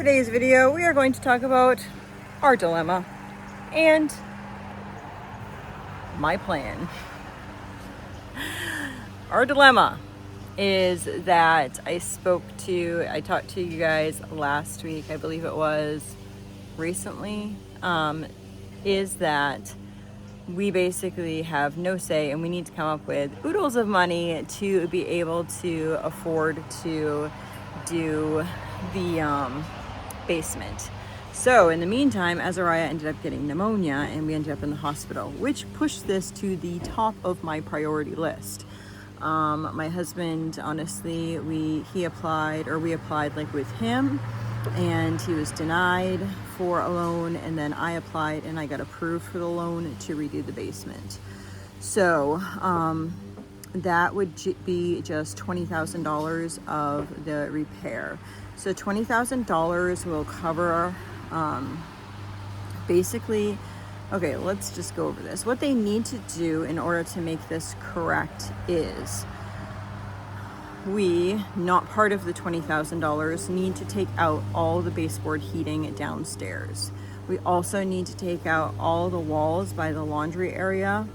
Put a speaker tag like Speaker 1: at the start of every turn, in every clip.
Speaker 1: today's video, we are going to talk about our dilemma and my plan. Our dilemma is that I talked to you guys last week, I believe it was, recently, is that we basically have no say and we need to come up with oodles of money to be able to afford to do the basement. So in the meantime, Azariah ended up getting pneumonia and we ended up in the hospital, which pushed this to the top of my priority list. My husband, honestly, we applied like with him, and he was denied for a loan, and then I applied and I got approved for the loan to redo the basement. So that would be just $20,000 of the repair. So $20,000 will cover basically, okay, let's just go over this. What they need to do in order to make this correct is we, not part of the $20,000, need to take out all the baseboard heating downstairs. We also need to take out all the walls by the laundry area,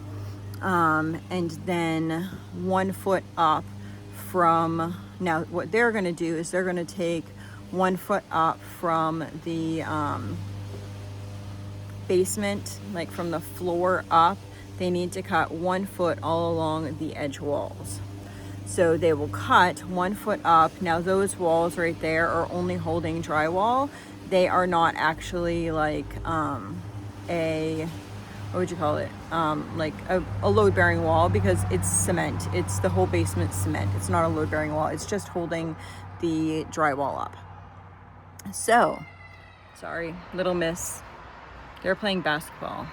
Speaker 1: and then 1 foot up from, now what they're going to do is they're going to take 1 foot up from the basement, like from the floor up. They need to cut 1 foot all along the edge walls. So they will cut 1 foot up. Now those walls right there are only holding drywall. They are not actually like what would you call it? Like a load-bearing wall, because it's cement. It's the whole basement cement. It's not a load-bearing wall. It's just holding the drywall up. So, sorry, little miss. They're playing basketball,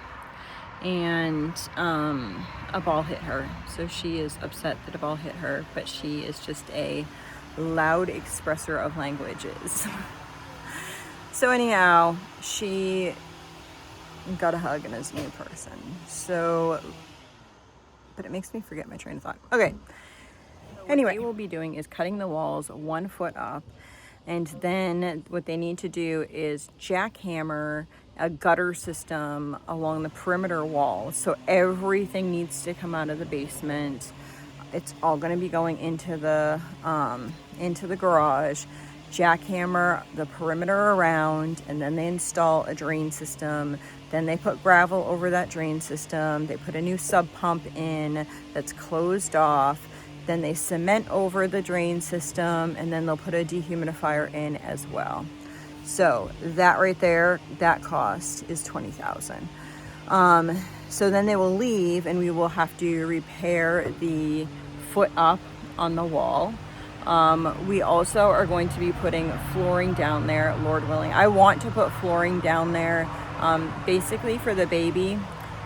Speaker 1: and a ball hit her. So she is upset that a ball hit her, but she is just a loud expresser of languages. So anyhow, she got a hug and is a new person. So, but it makes me forget my train of thought. Okay. Anyway, what we'll be doing is cutting the walls 1 foot up, and then what they need to do is jackhammer a gutter system along the perimeter wall. So everything needs to come out of the basement. It's all going to be going into the garage. Jackhammer the perimeter around, and then they install a drain system. Then they put gravel over that drain system. They put a new sub pump in that's closed off. Then they cement over the drain system, and then they'll put a dehumidifier in as well. So that right there, that cost is $20,000. So then they will leave, and we will have to repair the foot up on the wall. We also are going to be putting flooring down there, Lord willing. I want to put flooring down there, basically for the baby,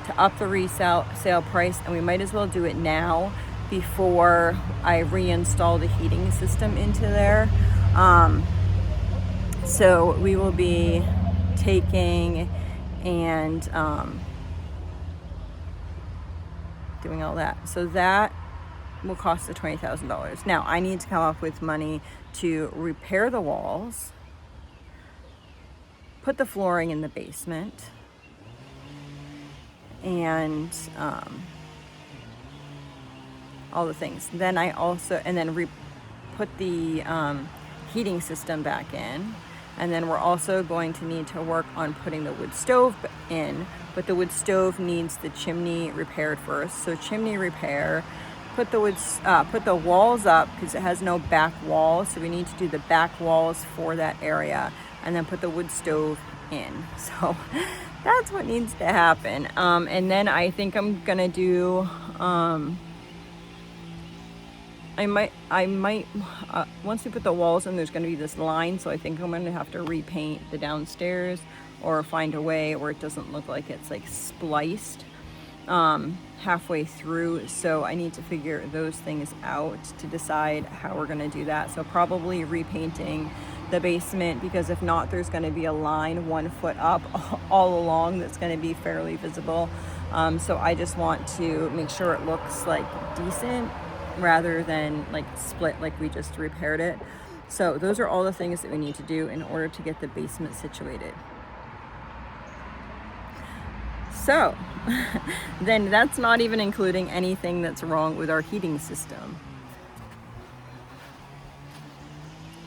Speaker 1: to up the resale price, and we might as well do it now before I reinstall the heating system into there. So we will be taking and doing all that. So that will cost the $20,000. Now I need to come up with money to repair the walls, put the flooring in the basement, and all the things. Then I also, and then put the heating system back in. And then we're also going to need to work on putting the wood stove in, but the wood stove needs the chimney repaired first. So chimney repair, put the walls up, because it has no back wall. So we need to do the back walls for that area, and then put the wood stove in. So that's what needs to happen. And then I think I'm gonna do, I might, once we put the walls in, there's going to be this line, so I think I'm going to have to repaint the downstairs, or find a way where it doesn't look like it's like spliced halfway through. So I need to figure those things out to decide how we're going to do that. So probably repainting the basement, because if not, there's going to be a line 1 foot up all along that's going to be fairly visible. So I just want to make sure it looks like decent, rather than like split like we just repaired it. So those are all the things that we need to do in order to get the basement situated. So then that's not even including anything that's wrong with our heating system.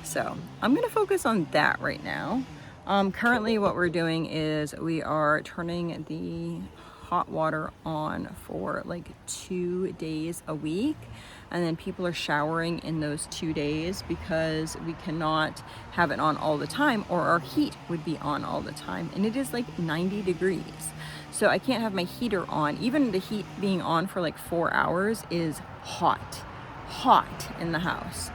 Speaker 1: So I'm going to focus on that right now. Currently what we're doing is we are turning the hot water on for like 2 days a week, and then people are showering in those 2 days because we cannot have it on all the time, or our heat would be on all the time, and it is like 90 degrees. So I can't have my heater on. Even the heat being on for like 4 hours is hot in the house.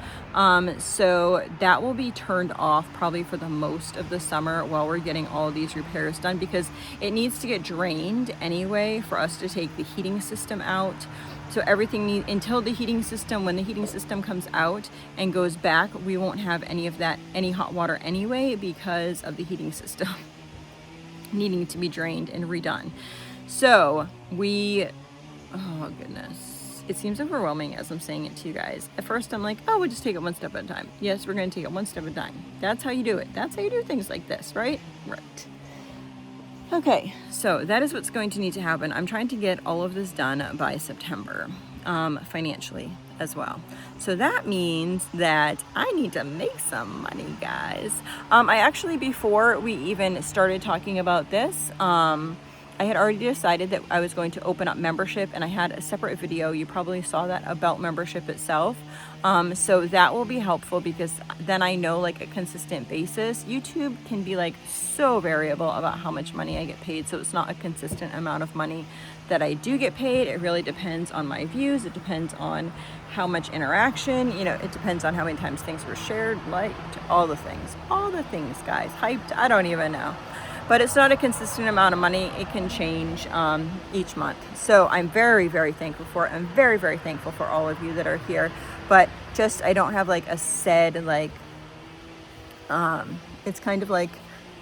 Speaker 1: So that will be turned off probably for the most of the summer while we're getting all these repairs done, because it needs to get drained anyway for us to take the heating system out. So everything until the heating system, when the heating system comes out and goes back, we won't have any of that, any hot water anyway, because of the heating system needing to be drained and redone. So oh goodness, it seems overwhelming as I'm saying it to you guys. At first I'm like, oh, we'll just take it one step at a time. Yes, we're going to take it one step at a time. That's how you do it. That's how you do things like this, right? Right. Okay, so that is what's going to need to happen. I'm trying to get all of this done by September, financially as well. So that means that I need to make some money, guys. I actually, before we even started talking about this, I had already decided that I was going to open up membership, and I had a separate video, you probably saw that, about membership itself. So that will be helpful, because then I know like a consistent basis. YouTube can be like so variable about how much money I get paid, so it's not a consistent amount of money that I do get paid. It really depends on my views. It depends on how much interaction, it depends on how many times things were shared, liked, all the things, guys, hyped, I don't even know. But it's not a consistent amount of money. It can change each month. So I'm very, very thankful for it. I'm very, very thankful for all of you that are here. But just, I don't have like a said, like, it's kind of like,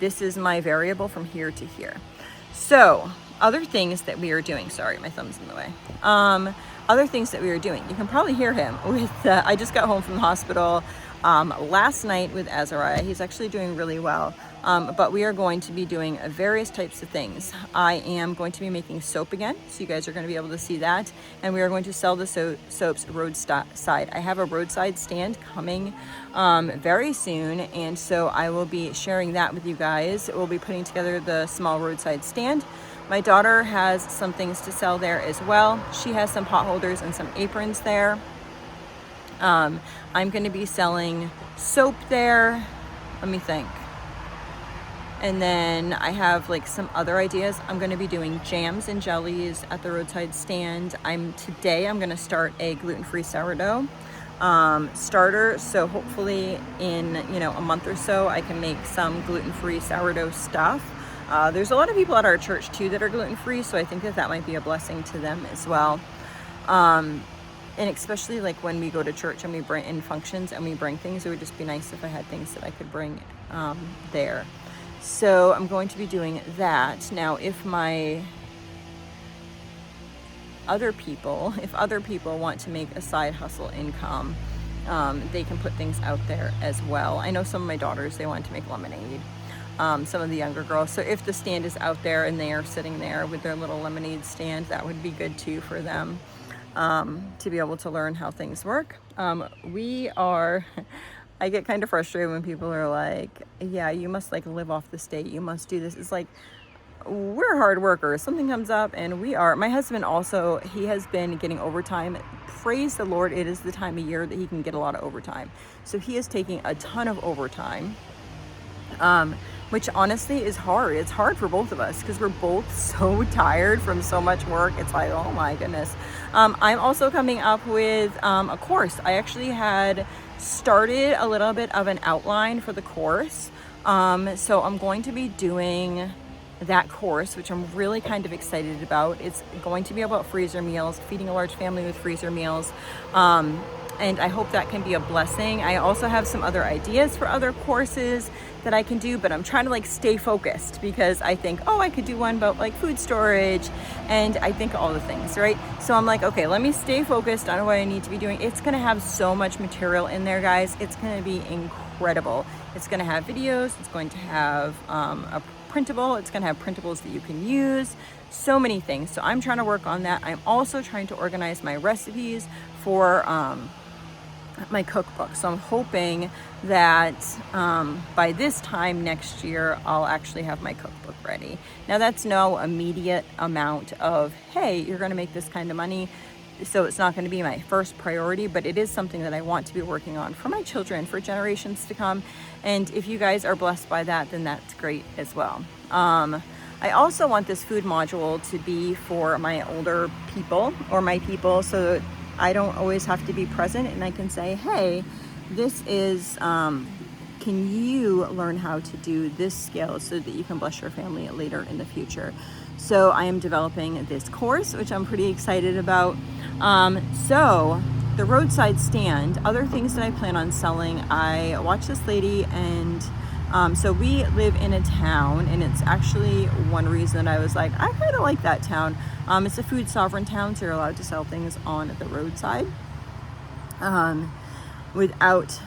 Speaker 1: this is my variable from here to here. So other things that we are doing, sorry, my thumb's in the way. Other things that we are doing, you can probably hear him with, I just got home from the hospital last night with Azariah. He's actually doing really well. But we are going to be doing various types of things. I am going to be making soap again, so you guys are going to be able to see that. And we are going to sell the soaps roadside. I have a roadside stand coming very soon, and so I will be sharing that with you guys. We'll be putting together the small roadside stand. My daughter has some things to sell there as well. She has some pot holders and some aprons there. I'm going to be selling soap there. Let me think. And then I have like some other ideas. I'm going to be doing jams and jellies at the roadside stand. Today I'm going to start a gluten-free sourdough starter. So hopefully in a month or so I can make some gluten-free sourdough stuff. There's a lot of people at our church too that are gluten-free, so I think that might be a blessing to them as well. And especially like when we go to church and we bring in functions and we bring things, it would just be nice if I had things that I could bring there. So I'm going to be doing that. Now, if other people want to make a side hustle income, they can put things out there as well. I know some of my daughters, they want to make lemonade. Some of the younger girls. So if the stand is out there and they are sitting there with their little lemonade stand, that would be good too for them to be able to learn how things work. I get kind of frustrated when people are like, yeah, you must like live off the state. You must do this. It's like, we're hard workers. Something comes up and we are. My husband also, he has been getting overtime. Praise the Lord. It is the time of year that he can get a lot of overtime. So he is taking a ton of overtime, which honestly is hard. It's hard for both of us because we're both so tired from so much work. It's like, oh my goodness. I'm also coming up with a course. I actually had started a little bit of an outline for the course. So I'm going to be doing that course, which I'm really kind of excited about. It's going to be about freezer meals, feeding a large family with freezer meals. And I hope that can be a blessing. I also have some other ideas for other courses that I can do, but I'm trying to like stay focused because I think, oh, I could do one about like food storage, and I think all the things, right? So I'm like, okay, let me stay focused on what I need to be doing. It's gonna have so much material in there, guys. It's gonna be incredible. incredible. It's going to have videos, it's going to have a printable, it's going to have printables that you can use, so many things. So I'm trying to work on that. I'm also trying to organize my recipes for my cookbook. So I'm hoping that by this time next year, I'll actually have my cookbook ready. Now that's no immediate amount of, hey, you're going to make this kind of money. So it's not going to be my first priority, but it is something that I want to be working on for my children, for generations to come. And if you guys are blessed by that, then that's great as well. I also want this food module to be for my older people or my people, so that I don't always have to be present, and I can say, hey, this is, can you learn how to do this skill so that you can bless your family later in the future? So I am developing this course, which I'm pretty excited about. So the roadside stand, other things that I plan on selling, I watched this lady, and so we live in a town, and it's actually one reason I was like, I kind of like that town. It's a food sovereign town, so you're allowed to sell things on the roadside without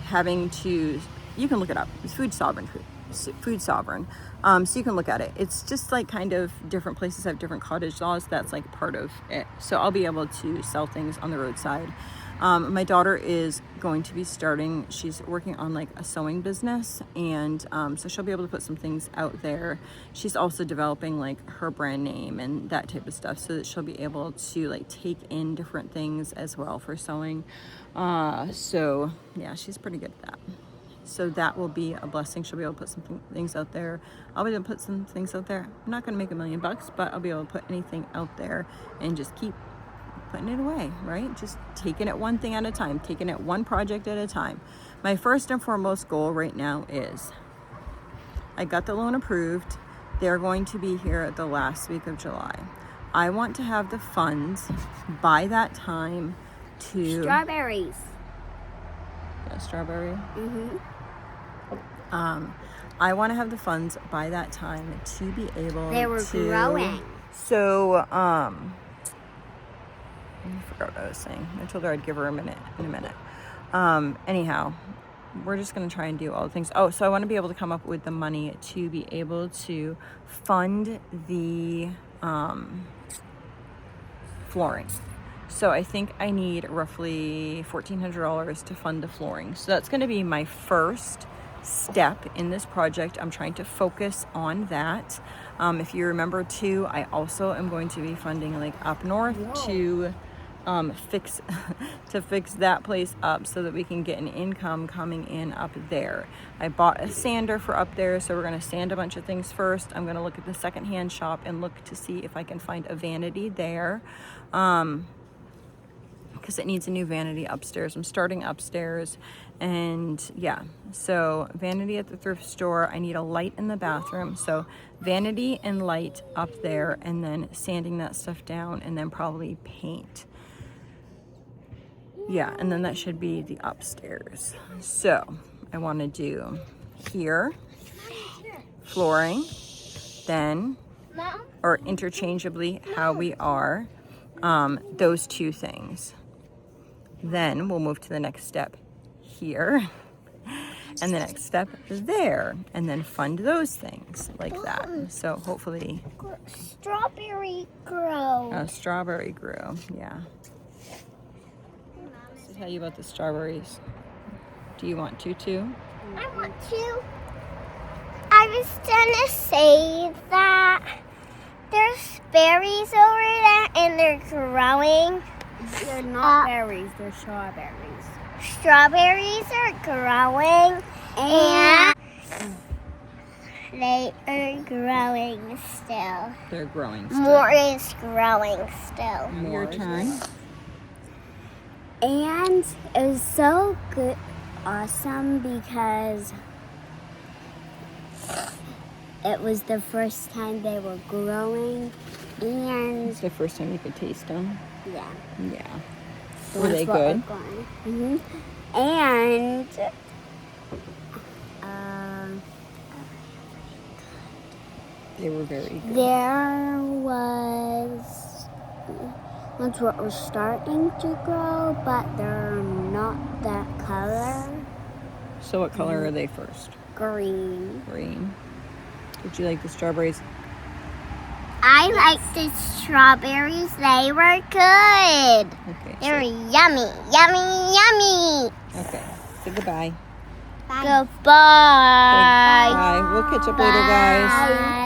Speaker 1: having to, you can look it up. It's food sovereign. So you can look at it. It's just like kind of different places have different cottage laws. That's like part of it. So I'll be able to sell things on the roadside. My daughter is going to be starting, she's working on like a sewing business, and so she'll be able to put some things out there. She's also developing like her brand name and that type of stuff, so that she'll be able to like take in different things as well for sewing. So yeah, she's pretty good at that. So that will be a blessing. She'll be able to put some things out there. I'll be able to put some things out there. I'm not going to make $1 million, but I'll be able to put anything out there and just keep putting it away, right? Just taking it one thing at a time, taking it one project at a time. My first and foremost goal right now is I got the loan approved. They're going to be here the last week of July. I want to have the funds by that time to...
Speaker 2: Strawberries.
Speaker 1: Yeah, strawberry?
Speaker 2: Mm-hmm.
Speaker 1: I want to have the funds by that time to be able
Speaker 2: They were
Speaker 1: to...
Speaker 2: growing.
Speaker 1: So, I forgot what I was saying. I told her I'd give her in a minute. Anyhow, we're just going to try and do all the things. Oh, so I want to be able to come up with the money to be able to fund the flooring. So I think I need roughly $1,400 to fund the flooring. So that's going to be my first step in this project. I'm trying to focus on that. If you remember too, I also am going to be funding like up north to fix that place up so that we can get an income coming in up there. I bought a sander for up there, so we're going to sand a bunch of things first. I'm going to look at the secondhand shop and look to see if I can find a vanity there, because it needs a new vanity upstairs. I'm starting upstairs, and yeah, so vanity at the thrift store. I need a light in the bathroom, so vanity and light up there, and then sanding that stuff down, and then probably paint. Yeah, and then that should be the upstairs. So I want to do here flooring, then, or interchangeably how we are, those two things. Then we'll move to the next step here, and the next step there, and then fund those things like that. So hopefully...
Speaker 2: Strawberry grow.
Speaker 1: Strawberry grew, yeah. To tell you about the strawberries. Do you want to too?
Speaker 2: I want to. I was gonna say that there's berries over there and they're growing.
Speaker 3: They're not berries, they're strawberries.
Speaker 2: Strawberries are growing and they are growing still.
Speaker 1: They're growing still.
Speaker 2: More is growing still.
Speaker 1: Your turn.
Speaker 3: And it was so good, awesome, because it was the first time they were growing, and
Speaker 1: It's the first time you could taste them.
Speaker 3: yeah.
Speaker 1: Yeah. Were they good?
Speaker 3: Mm-hmm. And
Speaker 1: They were very good.
Speaker 3: there was ones were starting to grow, but they're not that color.
Speaker 1: So what color are they first?
Speaker 3: Green.
Speaker 1: Green. Did you like the strawberries?
Speaker 2: I like the strawberries. They were good.
Speaker 1: Okay.
Speaker 2: They were yummy, yummy, yummy.
Speaker 1: Okay. Say goodbye.
Speaker 2: Goodbye.
Speaker 1: Bye. We'll catch up later, guys.
Speaker 2: Bye.